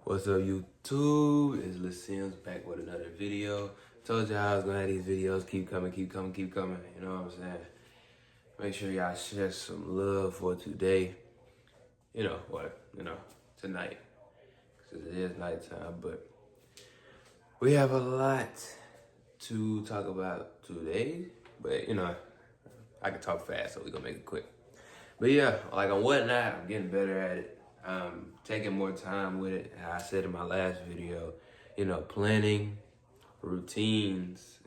What's up, YouTube? It's Lil Sims back with another video. Told y'all I was gonna have these videos keep coming. You know what I'm saying? Make sure y'all share some love for today. Tonight. Because it is nighttime, but we have a lot to talk about today. But, I can talk fast, so we're gonna make it quick. But yeah, like on whatnot, I'm getting better at it. I'm taking more time with it. How I said in my last video, planning routines,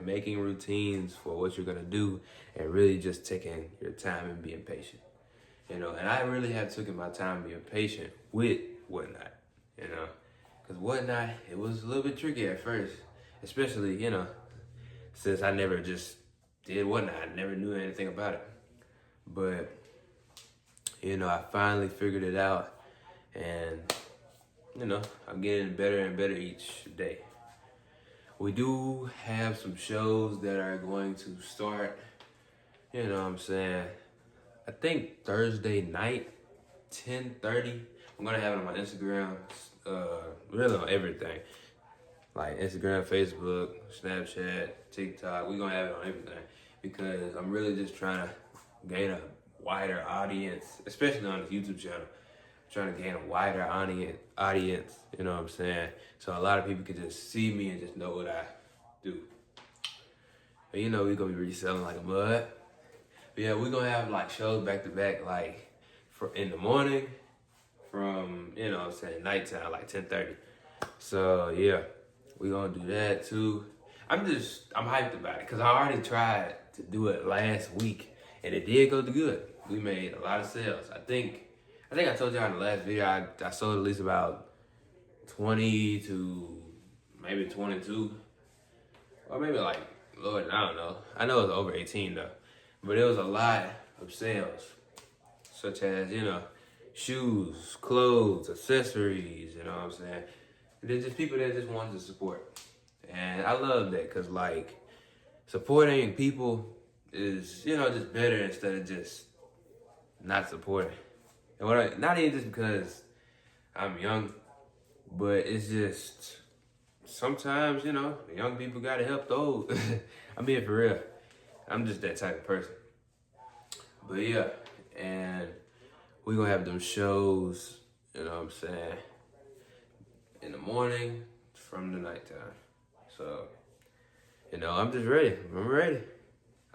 making routines for what you're gonna do and really just taking your time and being patient. And I really have taken my time being patient with whatnot, because whatnot, it was a little bit tricky at first, especially, since I never just did whatnot. I never knew anything about it. But, I finally figured it out, and, I'm getting better and better each day. We do have some shows that are going to start, I think Thursday night, 10:30. I'm gonna have it on my Instagram, really on everything. Like Instagram, Facebook, Snapchat, TikTok. We're gonna have it on everything because I'm really just trying to gain a wider audience, especially on this YouTube channel. I'm trying to gain a wider audience, you know what I'm saying? So a lot of people can just see me and just know what I do. But we're gonna be reselling like a mud. But yeah, we're gonna have like shows back to back, like in the morning from, nighttime, like 10:30. So yeah, we're gonna do that too. I'm hyped about it because I already tried to do it last week and it did go good. We made a lot of sales. I think I told y'all in the last video I sold at least about 20 to maybe 22. Or maybe like, Lord, I don't know. I know it was over 18 though. But it was a lot of sales. Such as, shoes, clothes, accessories, you know what I'm saying? And there's just people that just wanted to support. And I love that because like supporting people is, just better instead of just not supporting. And not even just because I'm young, but it's just sometimes, young people gotta help the old. I'm being for real. I'm just that type of person. But yeah, and we're gonna have them shows, you know what I'm saying, in the morning from the nighttime. So, I'm just ready. I'm ready.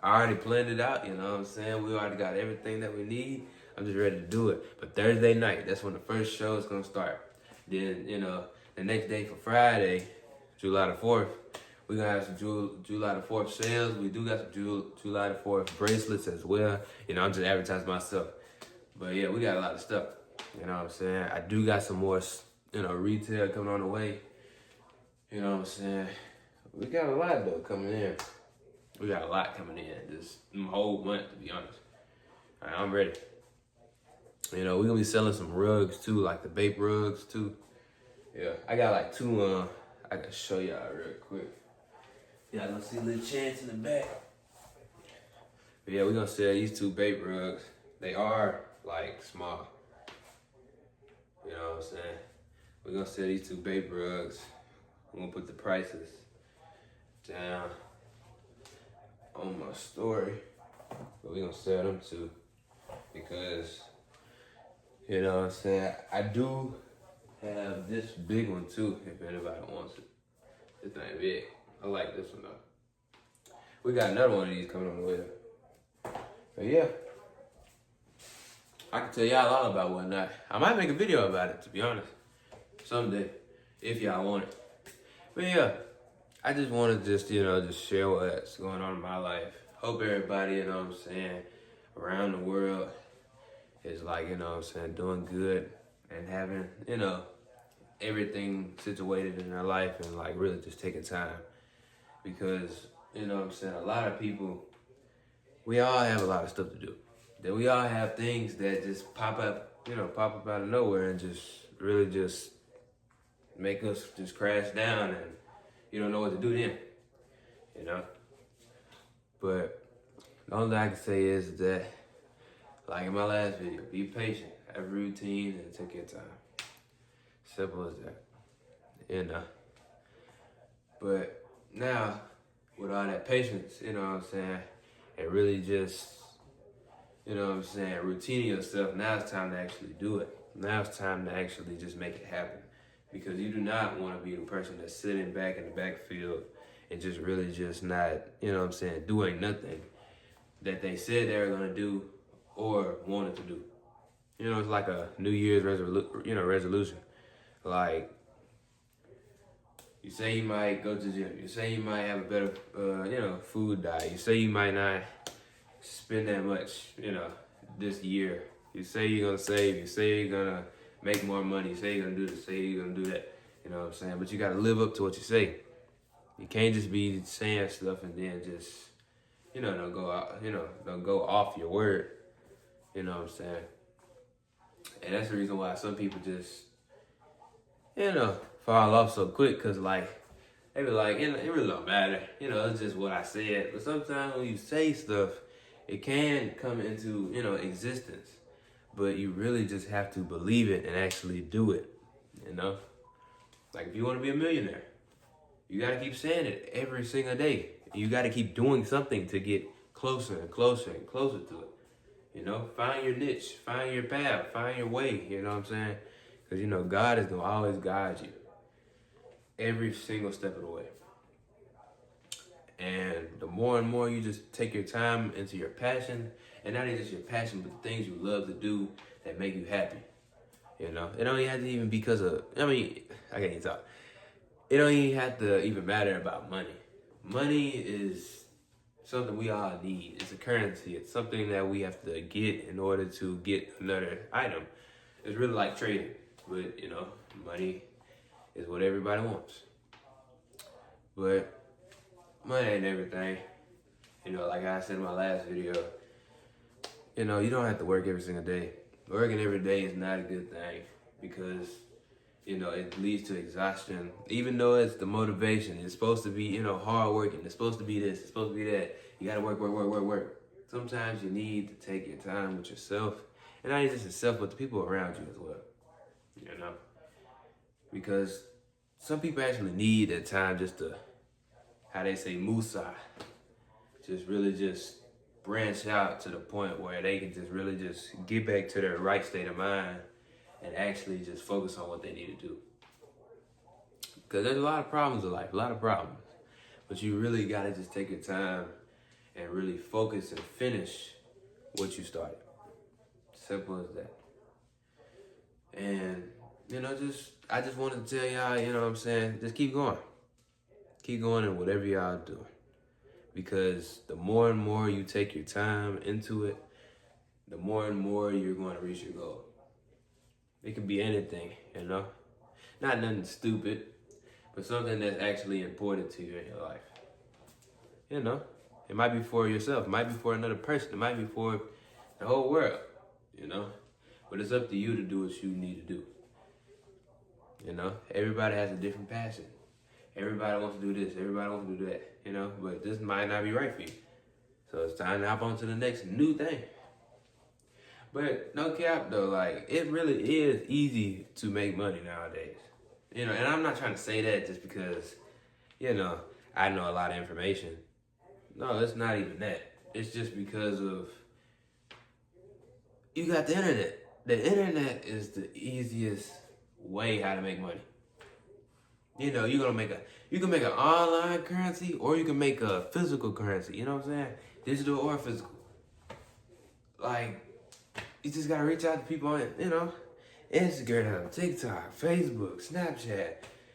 I already planned it out, you know what I'm saying? We already got everything that we need. I'm just ready to do it. But Thursday night, that's when the first show is gonna start. Then, the next day for Friday, July the 4th, we're gonna have some July the 4th sales. We do got some July the 4th bracelets as well. I'm just advertising myself. But yeah, we got a lot of stuff. You know what I'm saying? I do got some more, retail coming on the way. You know what I'm saying? We got a lot though coming in. We got a lot coming in this whole month, to be honest. All right, I'm ready. We're gonna be selling some rugs too, like the vape rugs too. Yeah, I got like two, I can show y'all real quick. Y'all gonna see a little chance in the back. But yeah, we're gonna sell these two vape rugs. They are like small. You know what I'm saying? We're gonna sell these two vape rugs. I'm gonna put the prices down on my story. But we're gonna sell them too. Because, you know what I'm saying? I do have this big one too, if anybody wants it. This thing big. I like this one though. We got another one of these coming on the way though. But yeah, I can tell y'all all about whatnot. I might make a video about it, to be honest, someday, if y'all want it. But yeah, I just want to just share what's going on in my life. Hope everybody, around the world is like, doing good and having, everything situated in their life and like really just taking time. Because, a lot of people, we all have a lot of stuff to do. That we all have things that just pop up out of nowhere and just really just make us just crash down and you don't know what to do then, But the only thing I can say is that, like in my last video, be patient, have a routine, and take your time. Simple as that. You know. But now, with all that patience, you know what I'm saying, and really just, you know what I'm saying, routining yourself, now it's time to actually do it. Now it's time to actually just make it happen. Because you do not want to be the person that's sitting back in the backfield and just really just not, you know what I'm saying, doing nothing that they said they were going to do or wanted to do. You know, it's like a New Year's resolution. Like, you say you might go to the gym. You say you might have a better, food diet. You say you might not spend that much, this year. You say you're going to save. You say you're going to make more money. You say you're going to do this. Say you're going to do that. You know what I'm saying? But you got to live up to what you say. You can't just be saying stuff and then just, don't go off your word. You know what I'm saying? And that's the reason why some people just, fall off so quick, because, they be like, it really don't matter. It's just what I said. But sometimes when you say stuff, it can come into, existence. But you really just have to believe it and actually do it, Like, if you want to be a millionaire, you got to keep saying it every single day. You got to keep doing something to get closer and closer and closer to it. Find your niche, find your path, find your way, you know what I'm saying? Because, God is going to always guide you every single step of the way. And the more and more you just take your time into your passion, and not just your passion, but the things you love to do that make you happy. It don't even have to even because of, I can't even talk. It don't even have to even matter about money. Money is something we all need. It's a currency. It's something that we have to get in order to get another item. It's really like trading, but money is what everybody wants. But money ain't everything. Like I said in my last video, you don't have to work every single day. Working every day is not a good thing because, it leads to exhaustion. Even though it's the motivation, it's supposed to be, hard working. It's supposed to be this, it's supposed to be that. You gotta work. Sometimes you need to take your time with yourself. And not just yourself, but the people around you as well. Because some people actually need that time just to, how they say, musa. Just really just branch out to the point where they can just really just get back to their right state of mind and actually just focus on what they need to do. Because there's a lot of problems in life, But you really got to just take your time and really focus and finish what you started. Simple as that. And, I just wanted to tell y'all, just keep going. Keep going in whatever y'all do. Because the more and more you take your time into it, the more and more you're going to reach your goal. It could be anything, Not nothing stupid, but something that's actually important to you in your life. It might be for yourself, it might be for another person, it might be for the whole world, But it's up to you to do what you need to do. Everybody has a different passion. Everybody wants to do this, everybody wants to do that, But this might not be right for you. So it's time to hop on to the next new thing. But no cap though, it really is easy to make money nowadays. And I'm not trying to say that just because, I know a lot of information. No, it's not even that. It's just because of, you got the internet. The internet is the easiest way how to make money. You can make an online currency or you can make a physical currency. You know what I'm saying? Digital or physical. You just gotta reach out to people on, Instagram, TikTok, Facebook, Snapchat.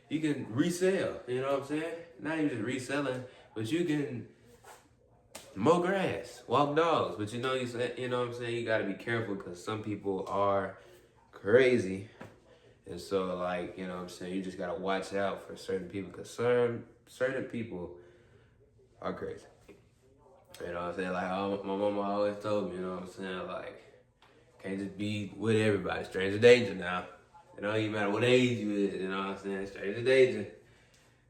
You can resell, you know what I'm saying? Not even just reselling, but you can mow grass, walk dogs. But you know what I'm saying? You gotta be careful because some people are crazy. And so, you know what I'm saying? You just gotta watch out for certain people because certain people are crazy. You know what I'm saying? My mama always told me, you know what I'm saying? Can't just be with everybody. Stranger danger now. It don't even matter what age you is, you know what I'm saying? Stranger danger.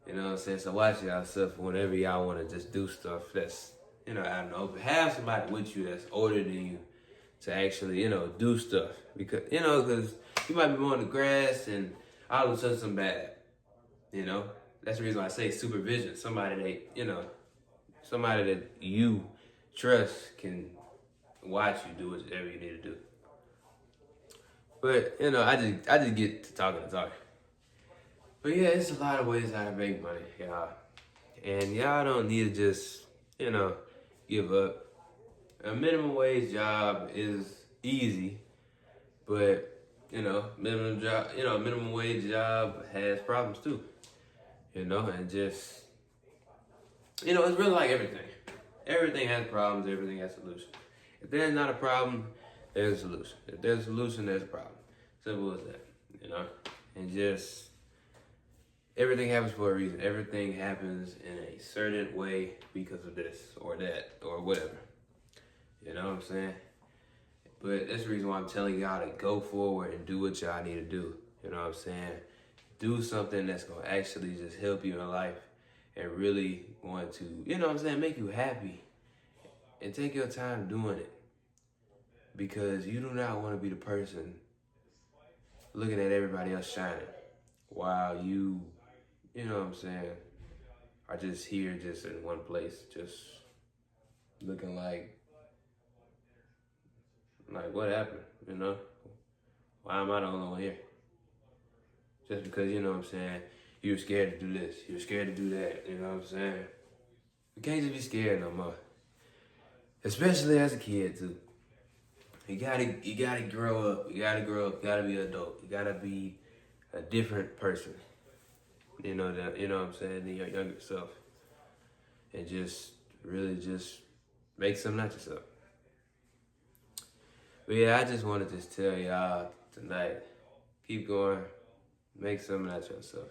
You know what I'm saying? So watch yourself whenever y'all want to just do stuff that's, I don't know, have somebody with you that's older than you to actually, do stuff. Because you might be mowing the grass and all of a sudden something bad happened. You know, that's the reason why I say supervision. Somebody somebody that you trust can watch you do whatever you need to do. But I just get to talking and talking. But yeah, it's a lot of ways how to make money, y'all. And y'all don't need to just, give up. A minimum wage job is easy, but minimum wage job has problems too. And just it's really like everything. Everything has problems, everything has solutions. If there's not a problem, there's a solution. If there's a solution, there's a problem. Simple as that, And just everything happens for a reason. Everything happens in a certain way because of this or that or whatever. You know what I'm saying? But that's the reason why I'm telling y'all to go forward and do what y'all need to do. You know what I'm saying? Do something that's going to actually just help you in life and really going to, make you happy. And take your time doing it. Because you do not want to be the person looking at everybody else shining while you are just here just in one place, just looking like what happened, Why am I the only one here? Just because, you're scared to do this, you're scared to do that, you know what I'm saying? You can't just be scared no more. Especially as a kid too. You gotta grow up, you gotta be an adult, you gotta be a different person. You know what I'm saying, than your younger self. And just really just make something out yourself. But yeah, I just wanted to just tell y'all tonight, keep going, make something out yourself.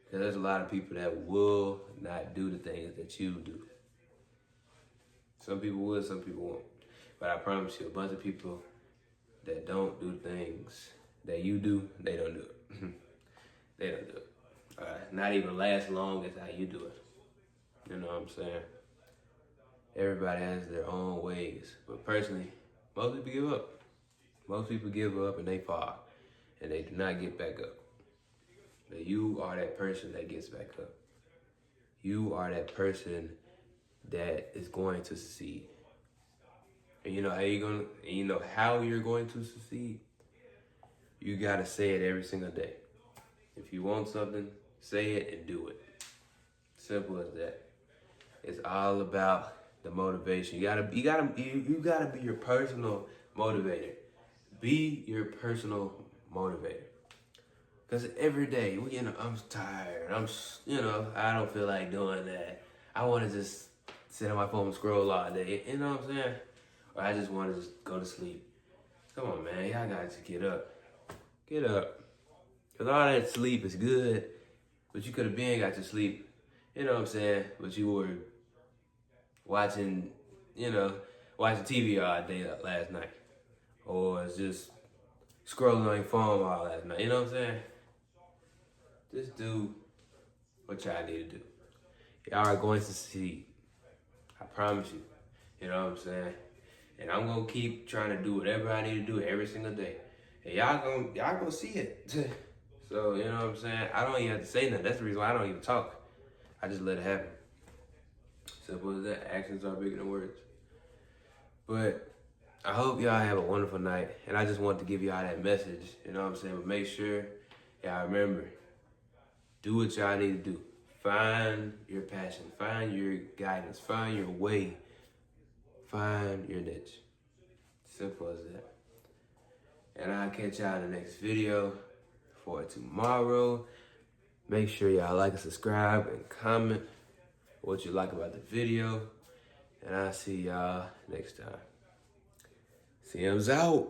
Because there's a lot of people that will not do the things that you do. Some people will, some people won't. But I promise you, a bunch of people that don't do things that you do, they don't do it. They don't do it. Not even last long as how you do it. You know what I'm saying? Everybody has their own ways. But personally, most people give up. Most people give up and they fall. And they do not get back up. But you are that person that gets back up. You are that person that is going to succeed. And you know how you're going to succeed? You gotta say it every single day. If you want something, say it and do it. Simple as that. It's all about the motivation. You gotta be your personal motivator. Be your personal motivator. Cause every day, I'm tired. I don't feel like doing that. I want to just sit on my phone and scroll all day. You know what I'm saying? Or I just want to just go to sleep. Come on, man. Y'all got to get up. Get up. Cause all that sleep is good, but you could have been got to sleep. You know what I'm saying? But you were watching TV all day last night. Or just scrolling on your phone all last night. You know what I'm saying? Just do what y'all need to do. Y'all are going to succeed. I promise you. You know what I'm saying? And I'm gonna keep trying to do whatever I need to do every single day. And y'all gonna see it. So, you know what I'm saying? I don't even have to say nothing. That's the reason why I don't even talk. I just let it happen. Simple as that. Actions are bigger than words. But I hope y'all have a wonderful night. And I just want to give y'all that message. You know what I'm saying? But make sure y'all remember, do what y'all need to do. Find your passion. Find your guidance. Find your way. Find your niche. Simple as that. And I'll catch y'all in the next video for tomorrow. Make sure y'all like and subscribe and comment what you like about the video. And I'll see y'all next time. CM's out.